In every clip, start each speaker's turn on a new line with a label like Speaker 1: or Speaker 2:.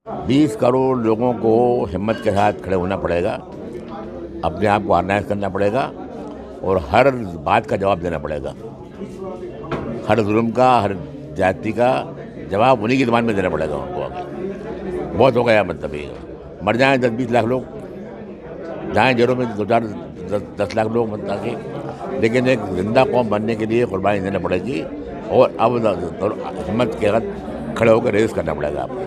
Speaker 1: 20 करोड़ लोगों को हिम्मत के साथ खड़े होना पड़ेगा, अपने आप को ऑर्गेनाइज करना पड़ेगा और हर बात का जवाब देना पड़ेगा। हर जुल्म का, हर जाति का जवाब उन्हीं की ज़बान में देना पड़ेगा उनको आगे। बहुत हो गया, मतलब ये मर जाएं 10-20 लाख लोग, जाएं जेलों में 2-4-10 लाख लोग, मतलब कि लेकिन एक जिंदा कौम बनने के लिए कुर्बानी देना पड़ेगी और अब हिम्मत के साथ खड़े होकर रेस करना पड़ेगा आपको।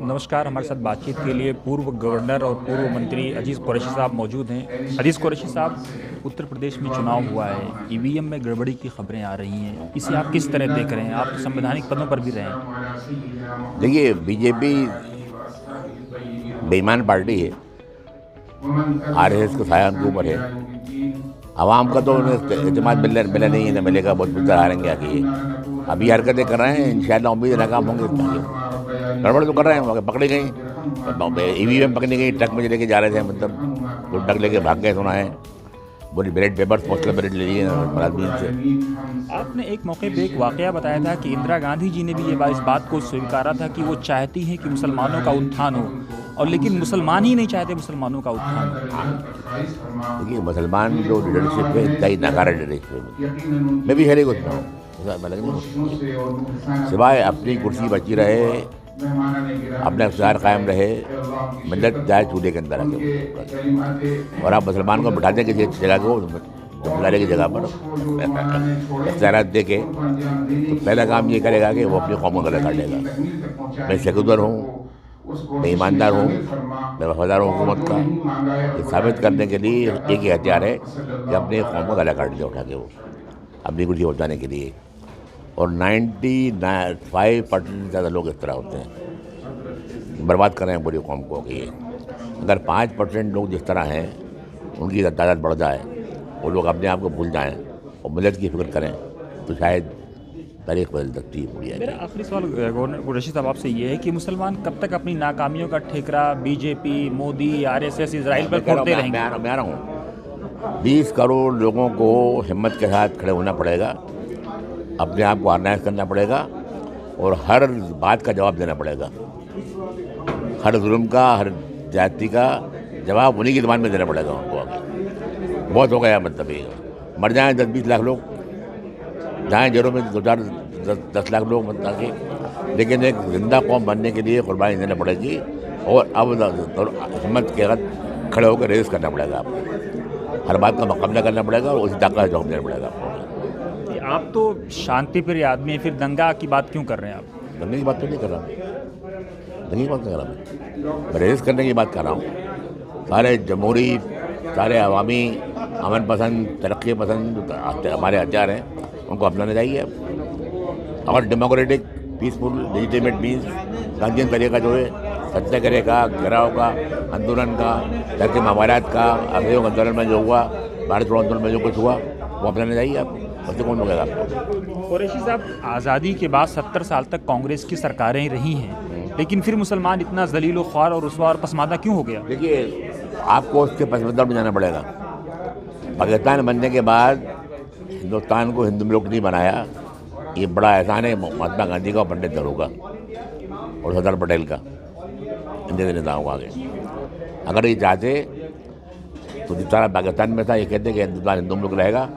Speaker 2: नमस्कार, हमारे साथ बातचीत के लिए पूर्व गवर्नर और पूर्व मंत्री अजीज़ कुरैशी साहब मौजूद हैं। अजीज़ कुरैशी साहब, उत्तर प्रदेश में चुनाव हुआ है, ईवीएम में गड़बड़ी की खबरें आ रही हैं, इसे आप किस तरह देख रहे हैं? आप तो संवैधानिक पदों पर भी रहे हैं।
Speaker 1: देखिए, बीजेपी बेईमान पार्टी है, आरएसएस का साया उनके ऊपर है। आवाम का तो एतमाद मिला नहीं है, न मिलेगा, बहुत बुरा हारेंगे आगे। अभी हरकतें कर रहे हैं, इंशाल्लाह उम्मीद है नाकाम होंगे। गड़बड़ तो कर रहे हैं, पकड़ी गई ईवीएम पकड़ी गई, ट्रक में लेके जा रहे थे, मतलब तो ट्रक लेके भाग गए, सुना है। बोली बैलेट पेपर्स, पोस्टल बैलेट ले लिए मुलाजमीन से।
Speaker 2: आपने एक मौके पे एक वाकया बताया था कि इंदिरा गांधी जी ने भी इस बात को स्वीकारा था कि वो चाहती हैं कि मुसलमानों का उत्थान हो, और लेकिन मुसलमान ही नहीं चाहते मुसलमानों का उत्थान हो।
Speaker 1: देखिए, मुसलमान जो लीडरशिप है इतना ही नाकारा लीडरशिप है। मैं भी खैर होता हूँ, सिवाय अपनी कुर्सी बची रहे, अपना इख्तियार कायम रहे, मिलत जाए चूल्हे के अंदर आके। और आप मुसलमान को बिठा दें किसी जगह को, बुलाने की जगह पर इख्तियार दे के, तो पहला काम ये करेगा कि वो अपनी कौम को गला काटेगा। मैं सेकुलर हूँ, मैं ईमानदार हूँ, मैं वफादार हूँ हुकूमत का। ये साबित करने के लिए एक ही हथियार है कि अपने कौम को गला काट दे उठा के, वो अपनी कुर्सी बचाने के लिए। और 95% ज़्यादा लोग इस तरह होते हैं, बर्बाद कर रहे हैं पूरी कौम को। कि अगर 5% लोग जिस तरह हैं, उनकी तादाद बढ़ जाए, वो लोग अपने आप को भूल जाएं और मिलत की फिक्र करें, तो शायद तारीख बदल सकती है पूरी।
Speaker 2: मेरा आखिरी सवाल गवर्नर कुरैशी साहब आपसे ये है कि मुसलमान कब तक अपनी नाकामियों का ठेकरा बीजेपी, मोदी, आरएसएस, इजराइल पर फोड़ते रहेंगे?
Speaker 1: मैं आ रहा हूँ। 20 करोड़ लोगों को हिम्मत के साथ खड़े होना पड़ेगा, अपने आप को ऑर्गेनाइज करना पड़ेगा और हर बात का जवाब देना पड़ेगा। हर जुल्म का, हर जाति का जवाब उन्हीं की ज़बान में देना पड़ेगा उनको आगे। बहुत हो गया, मतलब ये मर जाएं 10-20 लाख लोग, जाएं जेलों में 2-4-10 लाख लोग, मतलब कि लेकिन एक जिंदा कौम बनने के लिए कुर्बानी देना पड़ेगी और अब हिम्मत के साथ खड़े होकर रेस करना पड़ेगा आपको। हर बात का मुकाबला करना पड़ेगा और उसी ताकत का जवाब देना पड़ेगा आपको।
Speaker 2: आप तो शांति प्रिय आदमी हैं, फिर दंगा की बात क्यों कर रहे हैं आप?
Speaker 1: दंगे की बात तो नहीं कर रहा, दंगे की बात नहीं कर रहा, मैं रेस करने की बात कर रहा हूँ। सारे जमहूरी, सारे अवामी, अमन पसंद, तरक्की पसंद हमारे हथियार हैं, उनको अपनाना चाहिए। और democratic, peaceful, legitimate means Gandhian तरीका जो है, सत्याग्रह का, घेराव का, आंदोलन का, तरक मामलात का, असहयोग आंदोलन में जो हुआ, भारत छोड़ो आंदोलन में जो कुछ हुआ, वो अपनाना चाहिए। आप बच्चे कौन लोगेगा आपको?
Speaker 2: कुरैशी साहब, आज़ादी के बाद 70 साल तक कांग्रेस की सरकारें रही हैं, लेकिन फिर मुसलमान इतना जलील ख्वार और रुसवा और पसमादा क्यों हो गया?
Speaker 1: देखिए, आपको उसके पस मंज़र में जाना पड़ेगा। पाकिस्तान बनने के बाद हिंदुस्तान को हिंदू मुल्क नहीं बनाया, ये बड़ा एहसान है महात्मा गांधी का, पंडित नेहरू का और सरदार पटेल का, इंडिया के नेताओं का। आगे अगर ये चाहते तो जिस तरह पाकिस्तान में था, ये कहते कि हिंदुस्तान हिंदू मुल्क रहेगा,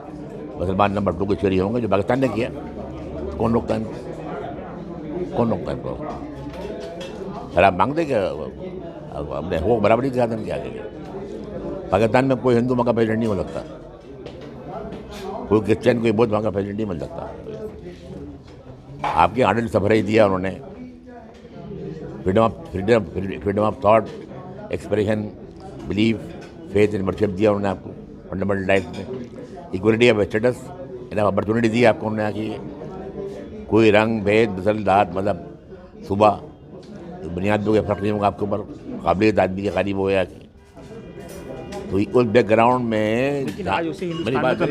Speaker 1: मुसलमान नंबर 2 के चोरी होंगे, जो पाकिस्तान ने किया। कौन रोकता है? कौन रोकता है इनको? अगर आप मांगते कि अपने हो बराबरी के साधन क्या आगे? पाकिस्तान में कोई हिंदू वहाँ का प्रेसिडेंट नहीं हो सकता, कोई क्रिश्चियन, कोई बौद्ध वहाँ का प्रेसिडेंट नहीं बन सकता। आपके आर्डर सफर ही दिया उन्होंने, freedom of thought, expression, belief, faith in worship दिया उन्होंने आपको, फंडामेंटल राइट्स में equality of status, and of opportunity दी आपको उन्होंने आके। कोई रंग, भेद, नस्ल, जात, मजहब, सुबह, बुनियादियों के फर्क नहीं होगा आपके ऊपर, काबिलियत आदमी के करीब हो गया। तो उस बैकग्राउंड में मेरी बात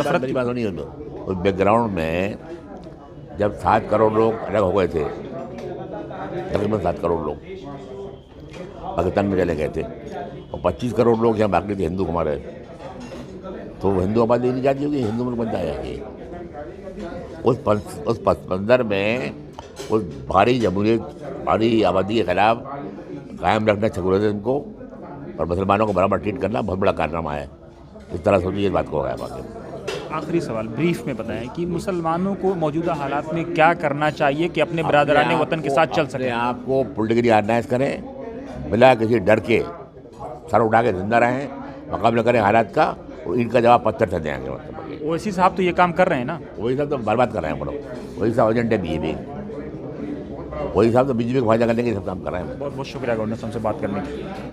Speaker 1: होनी, उस बैकग्राउंड में जब 7 करोड़ लोग अलग हो गए थे, तकरीबन 7 करोड़ लोग पाकिस्तान में चले गए थे और 25 करोड़ लोग यहाँ बाकी थे हिंदू हमारे, तो हिंदू आबादी नहीं जाती होगी, हिंदू मुल्क बन जाएगी। उस मंजर में उस भारी जमहूरियत पहाड़ी आबादी के खिलाफ कायम रखना सेकुलरिज्म को और मुसलमानों को बराबर ट्रीट करना बहुत बड़ा कारनामा है। इस तरह समझिए इस बात को होगा बाकी।
Speaker 2: आखिरी सवाल ब्रीफ में बताएं कि मुसलमानों को मौजूदा हालात में क्या करना चाहिए कि अपने बरादरान वतन के साथ चल सकें।
Speaker 1: आपको पॉलिटिकली ऑर्गेनाइज करें, बिना किसी डर के सर उठा के जिंदा रहें, मुकाबला करें हालात का, और इनका जवाब पत्थर से देंगे। मतलब
Speaker 2: ओवैसी साहब तो ये काम कर रहे हैं ना।
Speaker 1: वही साहब तो बर्बाद कर रहे हैं हम लोग, वही साहब एजेंट है बीजेपी, वही साहब तो बीजेपी को फायदा करने के सब काम कर रहे हैं।
Speaker 2: बहुत बहुत शुक्रिया गवर्नर साहब से बात करने के लिए।